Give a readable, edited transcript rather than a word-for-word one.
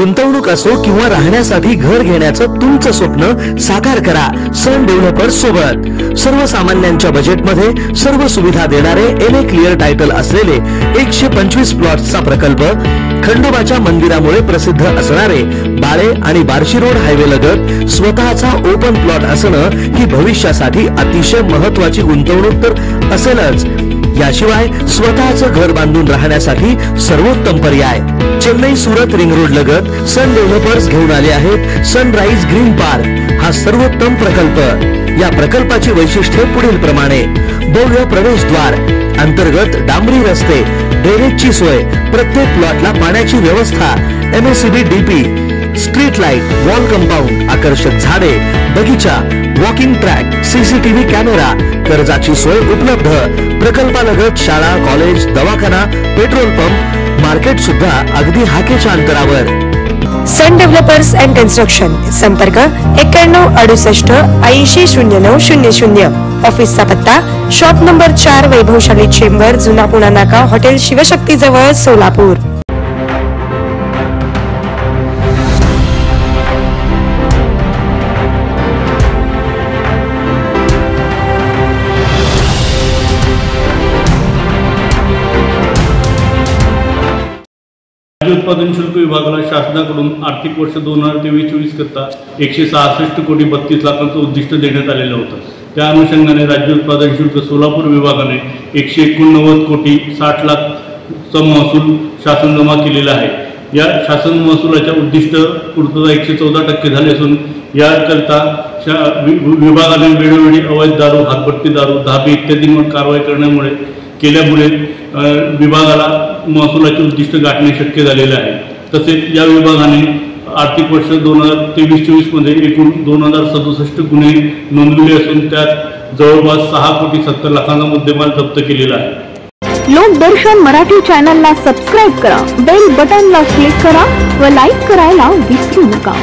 गुंतवणूक असो किंवा राहण्यासाठी घर घेण्याचं तुमचं स्वप्न साकार करा सन डेव्हलपर्स सोबत। सर्वसामान्यांच्या बजेटमध्ये सर्व सुविधा देणारे एनए क्लिअर टायटल असलेले 125 प्लॉट्सचा प्रकल्प, खंडोबाच्या मंदिरामुळे प्रसिद्ध असणारे बाळे आणि बार्शी रोड हायवे लगत स्वतःचा ओपन प्लॉट असणं ही भविष्यासाठी अतिशय महत्त्वाची गुंतवणूक तर असेलच, याशिवाय स्वतःचं घर बांधून राहण्यासाठी सर्वोत्तम पर्याय। चेन्नई सुरत रिंग रोड लगत सन डेव्हलपर्स घेऊन आले आहेत सनराइज ग्रीन पार्क हा सर्वोत्तम प्रकल्प। या प्रकल्पाची वैशिष्ट्ये पुढील प्रमाणे: भव्य प्रवेशद्वार, अंतर्गत डांबरी रस्ते, ड्रेनेजची सोय, प्रत्येक प्लॉटला पाण्याची व्यवस्था, MSCB DP, street light, wall compound, आकर्षक झाडे, बगीचा, वॉकिंग ट्रॅक, सीसीटीव्ही कॅमेरा, कर्जाची सोय उपलब्ध। प्रकल्पालगत शाळा, कॉलेज, दवाखाना, पेट्रोल पंप, मार्केट सुद्धा अगदी हाकेच्या अंतरावर। सन डेव्हलपर्स अँड कन्स्ट्रक्शन, संपर्क 91 68 80 09 00। ऑफिसचा पत्ता शॉप नंबर 4, वैभवशाली चेंबर, जुना पुणा नाका, हॉटेल शिवशक्ती जवळ, सोलापूर। राज्य उत्पादन शुल्क विभागाला शासनाकडून आर्थिक वर्ष 2023-24 करता 166 कोटी 32 लाखांचं उद्दिष्ट देण्यात आलेलं होतं। त्या अनुषंगाने राज्य उत्पादन शुल्क सोलापूर विभागाने 189 कोटी 60 लाखचा महसूल शासन जमा केलेला आहे। या शासन महसुलाच्या उद्दिष्ट पूर्तता 114% झाली असून याकरता विभागाने वेळोवेळी अवैध दारू, हातभट्टी दारू, धाबे इत्यादींवर कारवाई केल्यामुळे विभागाला महसुलाचे उद्दिष्ट गाठणे शक्य झालेले आहे। तसेच या विभागाने आर्थिक वर्ष 2023-24 मध्ये एकूण 2067 गुन्हे नोंदवले असून त्यात जवळपास 6 कोटी 70 लाखांचा मुद्देमाल जप्त केलेला आहे। लोकदर्शन मराठी चॅनलला सबस्क्राइब करा, बेल बटनला क्लिक करा व लाईक करायला विसरू नका।